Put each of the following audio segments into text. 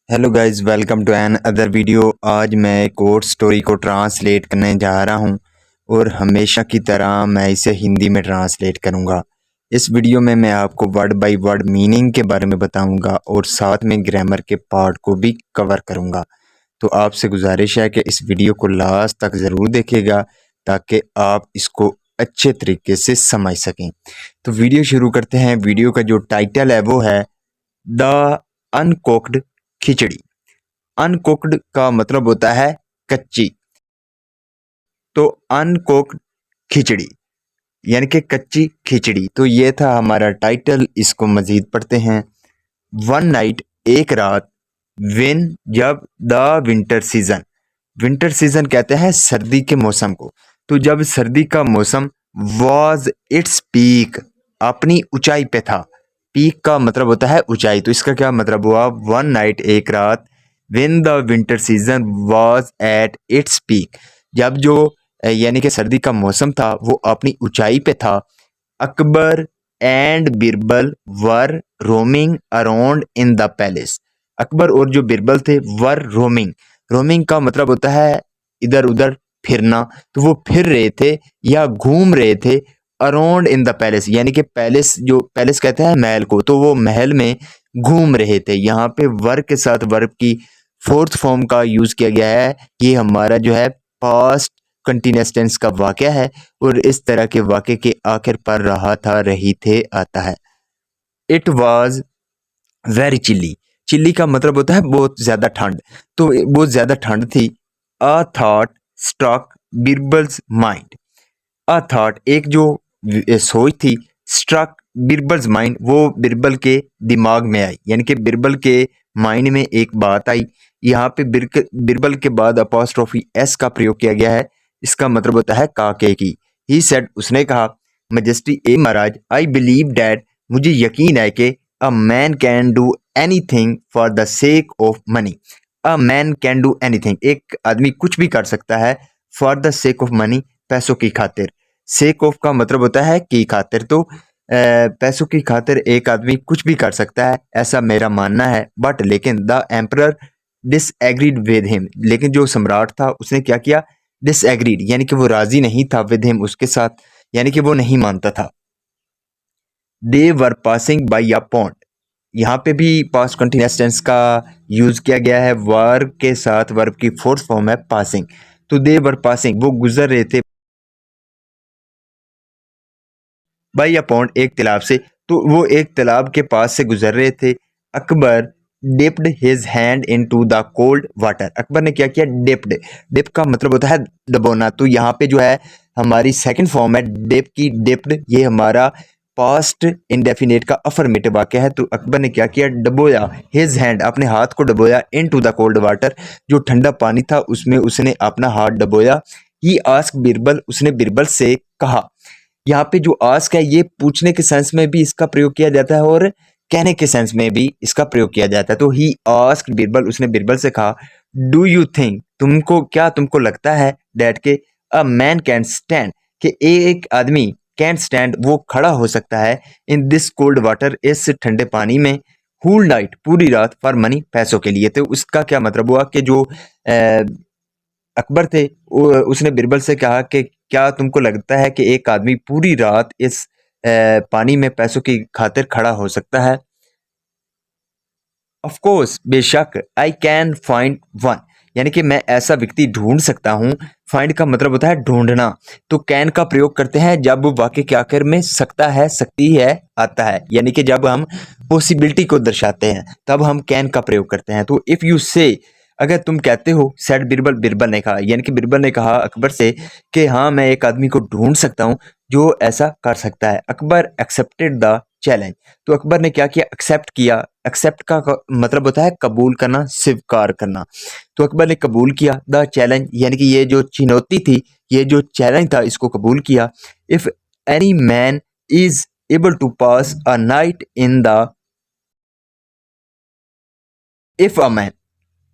Hello guys, welcome to another video. आज मैं एक और स्टोरी को ट्रांसलेट करने जा रहा हूं और हमेशा की तरह मैं इसे हिंदी में ट्रांसलेट करूंगा। इस वीडियो में मैं आपको वर्ड बाय वर्ड मीनिंग के बारे में बताऊंगा और साथ में ग्रामर के पार्ट को भी कवर करूंगा। तो आपसे गुजारिश है कि इस वीडियो को लास्ट तक ज़रूर देखिएगा ताकि आप इसको अच्छे तरीके से समझ सकें। तो वीडियो शुरू करते हैं। वीडियो का जो टाइटल है वो है द अनकुक्ड खिचड़ी। अनकुक्ड का मतलब होता है कच्ची, तो अनकुक्ड खिचड़ी यानी कि कच्ची खिचड़ी। तो ये था हमारा टाइटल। इसको मजीद पढ़ते हैं। वन नाइट, एक रात, विन जब the winter season, winter season कहते हैं सर्दी के मौसम को। तो जब सर्दी का मौसम वॉज इट्स पीक, अपनी ऊंचाई पे था। पीक का मतलब होता है ऊंचाई, तो इसका क्या मतलब हुआ? वन नाइट, एक रात, when the winter season was at its peak, जब जो यानी कि सर्दी का मौसम था वो अपनी ऊंचाई पे था। Akbar and Birbal were roaming around in the palace. Akbar और जो बिरबल थे वर रोमिंग, रोमिंग का मतलब होता है इधर उधर फिरना। तो वो फिर रहे थे या घूम रहे थे अराउंड इन द पैलेस, यानी कि पैलेस, जो पैलेस कहते हैं महल को, तो वो महल में घूम रहे थे। यहाँ पे वर्ब के साथ वर्ब की फोर्थ फॉर्म का यूज किया गया है। ये हमारा जो है पास्ट कंटिन्यूअस टेंस का वाक्य है और इस तरह के वाक्य के आखिर पर रहा था, रही थे आता है। It was very chilli. Chilli का मतलब होता है बहुत ज्यादा ठंड, तो बहुत ज्यादा ठंड थी। A thought struck Birbal's mind. A thought एक जो सोच थी, स्ट्रक बिरबल्स माइंड, वो बिरबल के दिमाग में आई, यानी कि बिरबल के माइंड में एक बात आई। यहाँ पे बिरबल के बाद अपॉस्ट्रोफी एस का प्रयोग किया गया है। इसका मतलब होता है काके की। ही सेड, उसने कहा, majesty A Maharaj, I believe that, मुझे यकीन है कि a man can do anything for the sake of money. A man can do anything, एक आदमी कुछ भी कर सकता है, for the sake of money, पैसों की खातिर। सेक ऑफ का मतलब होता है की खातिर, तो पैसों की खातिर एक आदमी कुछ भी कर सकता है, ऐसा मेरा मानना है। बट लेकिन the emperor disagreed with him, लेकिन जो सम्राट था उसने क्या किया? डिसएग्रीड, यानी कि वो राजी नहीं था, विद हिम, उसके साथ, यानी कि वो नहीं मानता था। They were passing by a pond, यहाँ पे भी पास्ट कंटिन्यूअस टेंस का यूज किया गया है। वर्ब के साथ वर्ब की फोर्थ फॉर्म है पासिंग। तो दे वर पासिंग, वो गुजर रहे थे बाई अ पॉन्ड, एक तालाब से। तो वो एक तालाब के पास से गुजर रहे थे। Akbar dipped his hand into the cold water, Akbar ने क्या किया? डिप्ड, डिप का मतलब होता है डबोना। तो यहाँ पे जो है हमारी सेकंड फॉर्म है डिप की, डिप्ड, ये हमारा पास्ट इंडेफिनेट का अफर्मेटिव वाक्य है। तो अकबर ने क्या किया? डबोया, हिज हैंड, अपने हाथ को डबोया, इनटू द कोल्ड वाटर, जो ठंडा पानी था उसमें उसने अपना हाथ डबोया। ही आस्क बिरबल, उसने बिरबल से कहा। यहाँ पे जो आस्क है ये पूछने के सेंस में भी इसका प्रयोग किया जाता है और कहने के सेंस में भी इसका प्रयोग किया जाता है। तो ही आस्क्ड बिरबल, उसने बिरबल से कहा, डू यू थिंक, तुमको क्या, तुमको लगता है डैट के अ मैन कैन स्टैंड, कि एक आदमी कैन स्टैंड, वो खड़ा हो सकता है, इन दिस कोल्ड वाटर, इस ठंडे पानी में, होल नाइट, पूरी रात, फॉर मनी, पैसों के लिए। तो उसका क्या मतलब हुआ कि जो अकबर थे, उसने बिरबल से कहा कि क्या तुमको लगता है कि एक आदमी पूरी रात इस पानी में पैसों की खातिर खड़ा हो सकता है? ऑफ कोर्स, बेशक, आई कैन फाइंड वन, यानी कि मैं ऐसा व्यक्ति ढूंढ सकता हूँ। फाइंड का मतलब होता है ढूंढना। तो कैन का प्रयोग करते हैं जब वाक्य के आखिर में सकता है, सकती है आता है, यानी कि जब हम पॉसिबिलिटी को दर्शाते हैं तब हम कैन का प्रयोग करते हैं। तो इफ यू से, अगर तुम कहते हो, सेड बिरबल, बिरबल ने कहा, यानी कि बिरबल ने कहा अकबर से कि हाँ मैं एक आदमी को ढूंढ सकता हूँ जो ऐसा कर सकता है। अकबर एक्सेप्टेड द चैलेंज, तो अकबर ने क्या किया? एक्सेप्ट किया। एक्सेप्ट का मतलब होता है कबूल करना, स्वीकार करना। तो अकबर ने कबूल किया द चैलेंज, यानी कि ये जो चुनौती थी, ये जो चैलेंज था, इसको कबूल किया। If any man is able to pass a night in the, if a man,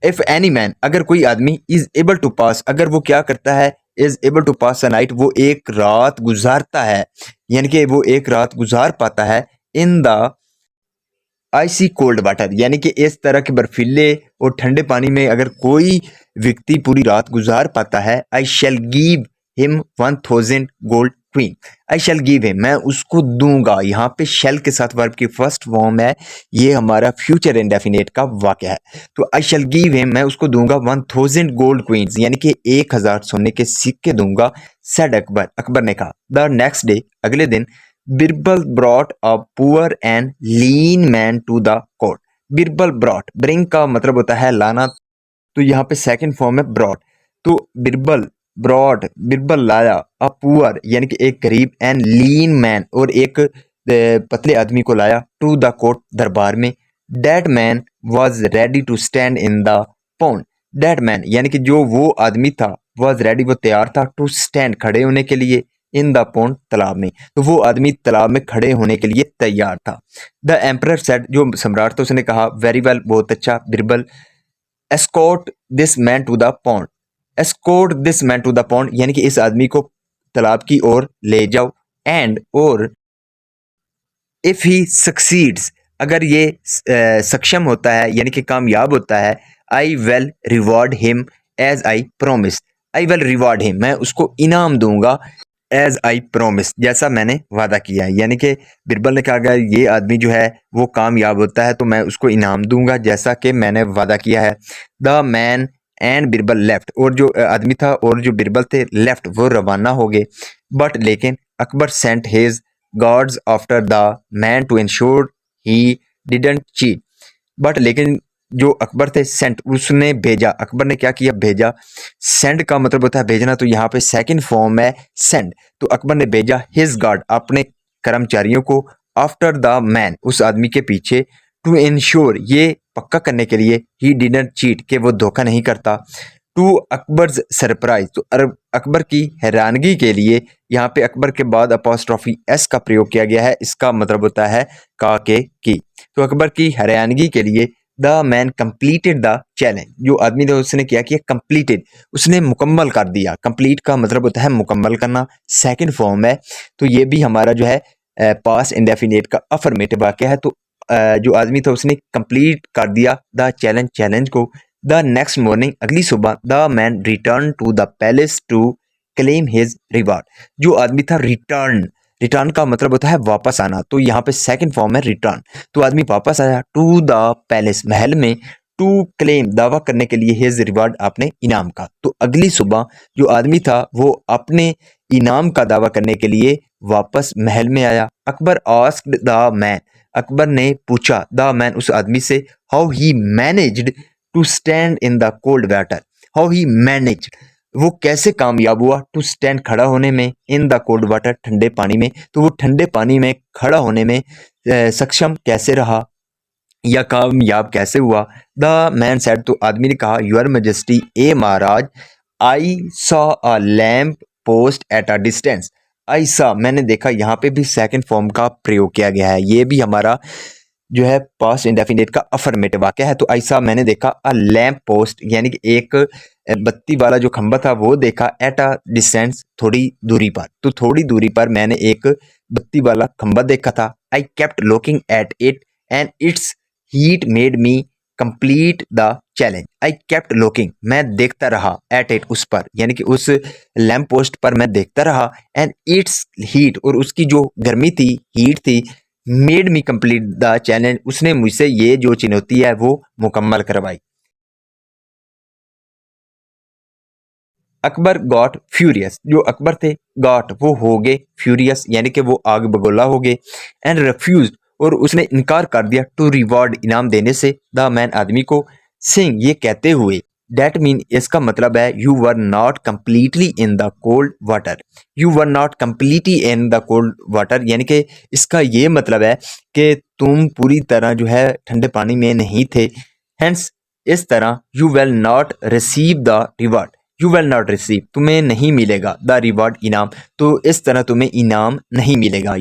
if any man, अगर कोई आदमी, इज एबल टू पास, अगर वो क्या करता है? Is able to pass a night, वो एक रात गुजारता है, यानी कि वो एक रात गुजार पाता है, in the icy cold water, यानी कि इस तरह के बर्फीले और ठंडे पानी में अगर कोई व्यक्ति पूरी रात गुजार पाता है, I shall give him 1000 gold coins. I shall give him, मैं उसको दूंगा। यहाँ पे शैल के साथ वर्ब की फर्स्ट फॉर्म है, ये हमारा फ्यूचर इंडेफिनेट का वाक्य है। तो आई शैल गिव हिम, मैं उसको दूंगा 1000 गोल्ड क्वींस, यानी कि 1000 सोने के सिक्के दूंगा। सेड अकबर, अकबर ने कहा। द नेक्स्ट डे, अगले दिन, Birbal brought a poor and lean man to the court. Birbal brought, bring का मतलब होता है लाना, तो यहाँ पे सेकंड फॉर्म है ब्रॉट। तो बिरबल ब्रॉड, बिरबल लाया, अ पुअर यानी कि एक गरीब, एंड लीन मैन और एक पतले आदमी को लाया, टू द कोर्ट दरबार में। Dead man was ready to stand in the pond. Dead man यानी कि जो वो आदमी था, वॉज रेडी वो तैयार था, टू स्टैंड खड़े होने के लिए, इन द पॉन्ड तालाब में, तो वो आदमी तालाब में खड़े होने के लिए तैयार था। द एम्परर सेड, जो सम्राट था उसने कहा, वेरी वेल, बहुत अच्छा Birbal, escort this man to the pond. Escort this man to the pond यानी कि इस आदमी को तालाब की ओर ले जाओ। एंड और इफ ही सक्सीड्स, अगर ये सक्षम होता है यानी कि कामयाब होता है, I will reward him as I promise. I will reward him, मैं उसको इनाम दूंगा, एज आई प्रोमिस, जैसा मैंने वादा किया है। यानी कि बिरबल ने कहा अगर ये आदमी जो है वो कामयाब होता है तो मैं उसको इनाम दूंगा जैसा कि मैंने वादा किया है। The man and Birbal left, और जो आदमी था और जो बिरबल थे लेफ्ट, वो रवाना हो गए। बट लेकिन Akbar sent his guards after the man to ensure he didn't cheat. But लेकिन जो अकबर थे सेंट, उसने भेजा, अकबर ने क्या किया, भेजा। सेंड का मतलब होता है भेजना, तो यहाँ पे सेकंड फॉर्म है सेंड। तो अकबर ने भेजा हिज गार्ड, अपने कर्मचारियों को, आफ्टर द मैन, उस आदमी के पीछे, टू इंश्योर, ये पक्का करने के लिए, ही डिडंट चीट, के वो धोखा नहीं करता। टू अकबर्स सरप्राइज, तो अकबर की हैरानगी के लिए यहाँ पे अकबर के बाद अपोस्ट्रोफी एस का प्रयोग किया गया है, इसका मतलब होता है का के की। तो अकबर की हैरानगी के लिए the man completed the challenge, जो आदमी था उसने क्या किया, कंप्लीटेड, उसने मुकम्मल कर दिया। कंप्लीट का मतलब होता है मुकम्मल करना, सेकंड फॉर्म है। तो ये भी हमारा जो है पास्ट इंडेफिनिट का अफर्मेटिव वाक्य है। तो जो आदमी था उसने कंप्लीट कर दिया द चैलेंज, चैलेंज को। द नेक्स्ट मॉर्निंग, अगली सुबह, the man return to the palace to claim his reward. जो आदमी था रिटर्न, रिटर्न का मतलब होता है वापस आना, तो यहाँ पे सेकंड फॉर्म है रिटर्न। तो आदमी वापस आया टू द पैलेस, महल में, टू क्लेम, दावा करने के लिए, हिज रिवार्ड, अपने इनाम का। तो अगली सुबह जो आदमी था वो अपने इनाम का दावा करने के लिए वापस महल में आया। Akbar asked the man, Akbar ने पूछा द मैन, उस आदमी से, how he managed to stand in the cold water. How he manage, वो कैसे कामयाब हुआ, टू स्टैंड, खड़ा होने में, इन द कोल्ड वाटर, ठंडे पानी में। तो वो ठंडे पानी में खड़ा होने में सक्षम कैसे रहा या कामयाब कैसे हुआ। द मैन सेड, तो आदमी ने कहा, your majesty, A Maharaj, I saw a lamp post at a distance. I saw, मैंने देखा, यहाँ पे भी सेकंड फॉर्म का प्रयोग किया गया है। ये भी हमारा जो है पास्ट इंडेफिनिट का अफर्मेटिव वाक्य है। तो ऐसा मैंने देखा, अ लैम्प पोस्ट यानी कि एक बत्ती वाला जो खंबा था वो देखा, एट अ डिस्टेंस, थोड़ी दूरी पर। तो थोड़ी दूरी पर मैंने एक बत्ती वाला खंबा देखा था। I kept looking at it and it's heat made me complete the challenge. I kept looking, मैं देखता रहा, एट इट, उस पर, यानी कि उस लैम्प पोस्ट पर मैं देखता रहा, एंड इट्स हीट, और उसकी जो गर्मी थी, हीट थी, made me complete the challenge, उसने मुझसे ये जो चुनौती है वो मुकम्मल करवाई। अकबर गॉट फ्यूरियस, जो अकबर थे, गॉट वो हो गए, फ्यूरियस यानी कि वो आग बगोला हो गए, एंड रिफ्यूज, और उसने इनकार कर दिया, टू रिवॉर्ड, इनाम देने से, द मैन, आदमी को, सिंग, ये कहते हुए, डेट मीन, इसका मतलब है, you were not completely in the cold water. You were not completely in the cold water यानी कि इसका ये मतलब है कि तुम पूरी तरह जो है ठंडे पानी में नहीं थे। हेंस, इस तरह, you will not receive the reward, you will not receive, तुम्हें नहीं मिलेगा, द रिवॉर्ड, इनाम, तो इस तरह तुम्हें इनाम नहीं मिलेगा।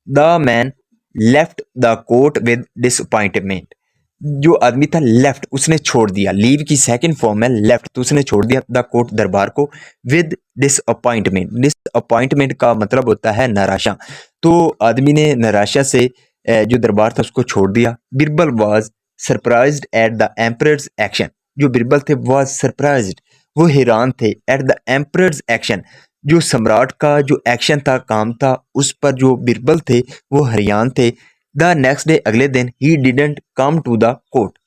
The man left the court with disappointment, जो आदमी था लेफ्ट, उसने छोड़ दिया, लीव की सेकंड फॉर्म है लेफ्ट, तो उसने छोड़ दिया द कोर्ट, दरबार को, विद डिसअपॉइंटमेंट। डिसअपॉइंटमेंट का मतलब होता है निराशा। तो आदमी ने निराशा से जो दरबार था उसको छोड़ दिया। Birbal was surprised at the emperors action. जो बिरबल थे वाज सरप्राइज्ड, वो हैरान थे एट द एम्परर्स एक्शन, जो सम्राट का जो एक्शन था, काम था, उस पर जो बिरबल थे वो हैरान थे। द नेक्स्ट डे, अगले दिन, he didn't come to the court,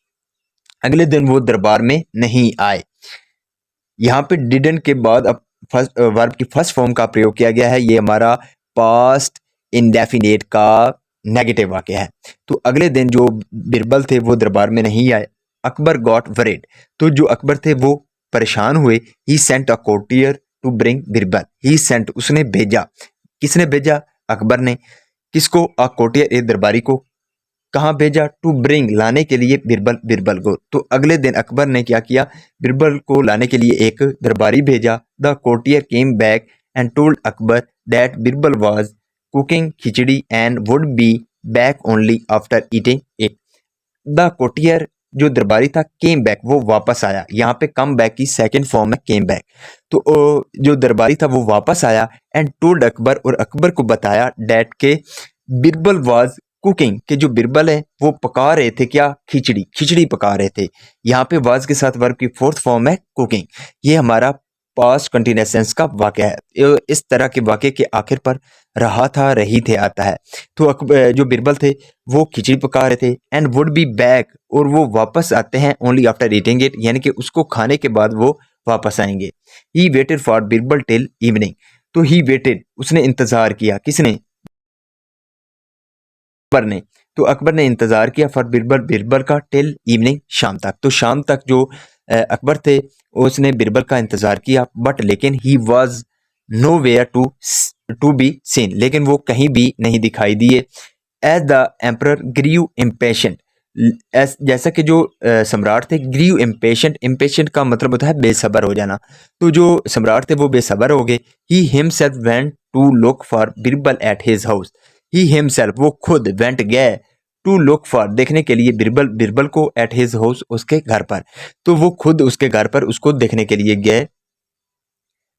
अगले दिन वो दरबार में नहीं आए। यहाँ पे डिडंट के बाद अब फर्स्ट वर्ब की फर्स्ट फॉर्म का प्रयोग किया गया है। ये हमारा पास्ट इंडेफिनेट का नेगेटिव वाक्य है। तो अगले दिन जो बिरबल थे वो दरबार में नहीं आए। अकबर गॉट वरीड, तो जो अकबर थे वो परेशान हुए। He sent a courtier to bring Birbal, he sent, उसने भेजा, किसने भेजा? अकबर ने। किसको? अ कोर्टियर, एक दरबारी को। कहाँ भेजा? टू ब्रिंग, लाने के लिए, बिरबल, बिरबल को। तो अगले दिन अकबर ने क्या किया? बिरबल को लाने के लिए एक दरबारी भेजा। The courtier came back and told Akbar that Birbal was cooking khichdi and would be back only after eating it. The courtier, जो दरबारी था, केम बैक, वो वापस आया। यहाँ पे कम बैक की सेकेंड फॉर्म है केम बैक। तो जो दरबारी था वो वापस आया एंड टोल्ड अकबर, और अकबर को बताया डैट के बिरबल वाज कुकिंग, के जो बिरबल है वो पका रहे थे क्या? खिचड़ी, खिचड़ी पका रहे थे। यहाँ पे वाज के साथ वर्ब की फोर्थ फॉर्म है कुकिंग। ये हमारा पास्ट कंटिन्यूअस टेंस का वाक्य है। इस तरह के वाक्य के आखिर पर रहा था, रही थे आता है। तो जो बिरबल थे वो खिचड़ी पका रहे थे एंड वुड बी बैक, और वो वापस आते हैं ओनली आफ्टर ईटिंग इट, यानी कि उसको खाने के बाद वो वापस आएंगे। He waited for Birbal till evening, तो ही वेटेड, उसने इंतजार किया, किसने? अकबर ने। तो अकबर ने इंतजार किया फॉर बिरबल, बिरबल का, टिल इवनिंग, शाम तक। तो शाम तक जो अकबर थे उसने बिरबल का इंतजार किया, बट लेकिन he was nowhere to be seen, लेकिन वो कहीं भी नहीं दिखाई दिए। As the emperor grew impatient, जैसा कि जो सम्राट थे, ग्रीव इम्पेशेंट, इम्पेशेंट का मतलब होता है बेसब्र हो जाना। तो जो सम्राट थे वो बेसब्र हो गए। He himself went to look for Birbal at his house, he himself, वो खुद, वेंट, गए, टू लुक फॉर, देखने के लिए, बिरबल, बिरबल को, एट हिज हाउस, उसके घर पर। तो वो खुद उसके घर पर उसको देखने के लिए गए।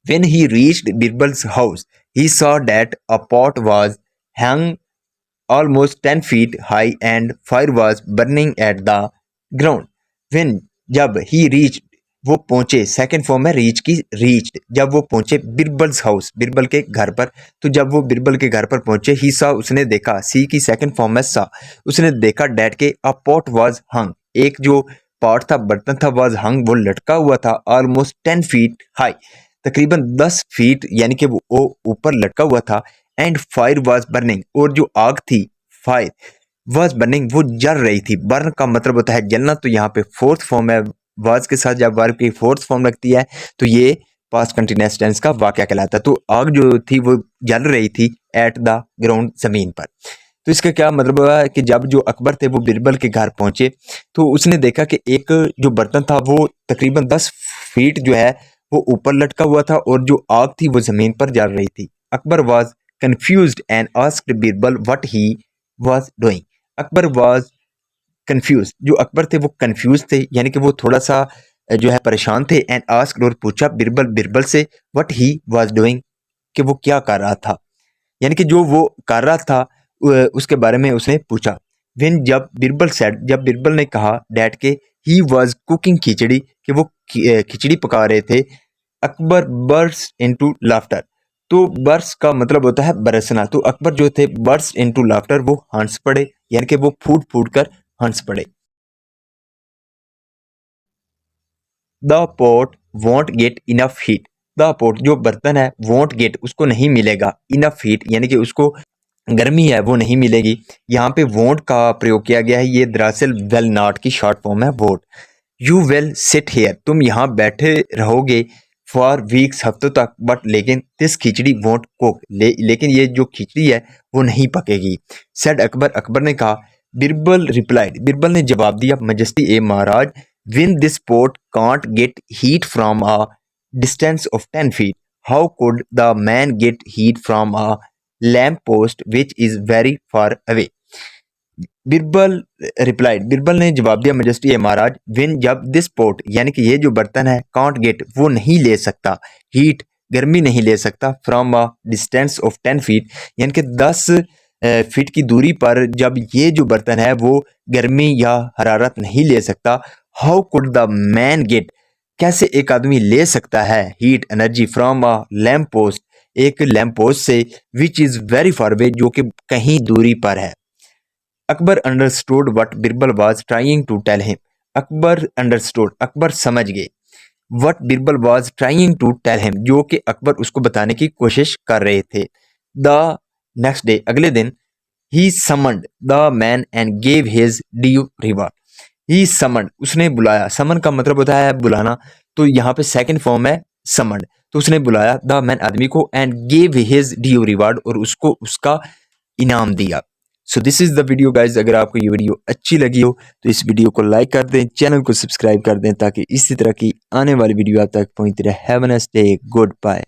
When he reached Birbal's house, he saw that a pot was hung almost 10 feet high and fire was burning at the ground. When, जब, he reached, वो पहुंचे, सेकंड फॉर्म है रीच की, रीच्ड, जब वो पहुंचे बिरबल्स हाउस, बिरबल के घर पर। तो जब वो बिरबल के घर पर पहुंचे, ही सा, उसने देखा, सी की सेकंड फॉर्म है सा, उसने देखा डैट के अ पॉट वाज हंग, एक जो पॉट था, बर्तन था, वाज हंग, वो लटका हुआ था, ऑलमोस्ट 10 फीट हाई, तकरीबन 10 फीट, यानी कि वो ऊपर लटका हुआ था। एंड फायर वाज बर्निंग, और जो आग थी, फायर वाज बर्निंग, वो जल रही थी। बर्न का मतलब होता है जलना, तो यहाँ पे फोर्थ फॉर्म है। वाज के साथ जब वर्ब की फोर्थ फॉर्म लगती है तो ये पास्ट कंटिन्यूअस टेंस का वाक्य कहलाता है। तो आग जो थी वो जल रही थी एट द ग्राउंड, जमीन पर। तो इसका क्या मतलब हुआ कि जब जो अकबर थे वो बिरबल के घर पहुंचे तो उसने देखा कि एक जो बर्तन था वो तकरीबन 10 फीट जो है वो ऊपर लटका हुआ था, और जो आग थी वो जमीन पर जल रही थी। Akbar was confused and asked Birbal what he was doing. Akbar was confuse, जो अकबर थे वो कंफ्यूज थे, यानी कि वो थोड़ा सा जो है परेशान थे। एंड आस्क्ड, और पूछा बिरबल, बिरबल से, व्हाट ही वाज डूइंग, कि वो क्या कर रहा था, यानी कि जो वो कर रहा था उसके बारे में उसने पूछा। व्हेन, जब, बिरबल सेड, जब बिरबल ने कहा डैट के ही वाज कुकिंग खिचड़ी, कि वो खिचड़ी पका रहे थे। अकबर बर्स्ट इनटू लाफ्टर, तो बर्स का मतलब होता है बरसना। तो अकबर जो थे बर्स्ट इनटू लाफ्टर, वो हंस पड़े, यानी कि वो फूट फूट कर हंस पड़े। The pot won't get enough heat, the pot, जो बर्तन है, वॉन्ट गेट, उसको नहीं मिलेगा, इनफ हीट, यानी कि उसको गर्मी है वो नहीं मिलेगी। यहाँ पे वोंट का प्रयोग किया गया है। ये दरअसल वेल नॉट की शॉर्ट फॉर्म है, vote. You will sit here, तुम यहाँ बैठे रहोगे, फॉर वीक्स, हफ्तों तक, बट लेकिन दिस खिचड़ी वोंट कुक, लेकिन ये जो खिचड़ी है वो नहीं पकेगी। सेड अकबर, अकबर ने कहा। बिरबल रिप्लाइड, बिरबल ने जवाब दिया, majesty A Maharaj, win this port can't get heat from a distance of 10 feet, how could the man get heat from a lamp post which is very far away. Birbal replied, Birbal ने जवाब दिया, majesty है महाराज, win, जब, this port, यानी कि ये जो बर्तन है, कांट गेट, वो नहीं ले सकता, हीट, गर्मी नहीं ले सकता, from a distance of 10 feet, यानी कि 10 फीट की दूरी पर जब ये जो बर्तन है वो गर्मी या हरारत नहीं ले सकता, how could the man get, कैसे एक आदमी ले सकता है heat energy from a lamp post, एक लैम्प पोस्ट से, which is very far away, जो कि कहीं दूरी पर है। Akbar understood what Birbal was trying to tell him, Akbar understood, Akbar समझ गए, what Birbal was trying to tell him, जो कि अकबर उसको बताने की कोशिश कर रहे थे। द नेक्स्ट डे, अगले दिन, he summoned the man and gave his due reward, he summoned, उसने बुलाया, समन का मतलब होता है बुलाना, तो यहाँ पे सेकंड फॉर्म है समन्ड, तो उसने बुलाया द मैन आदमी को, and gave his due reward, और उसको उसका इनाम दिया। So this is the video guys, अगर आपको ये वीडियो अच्छी लगी हो तो इस वीडियो को लाइक कर दें, चैनल को सब्सक्राइब कर दें, ताकि इसी तरह की आने वाली वीडियो आप तक पहुंचती रहे। Have a nice day, good bye.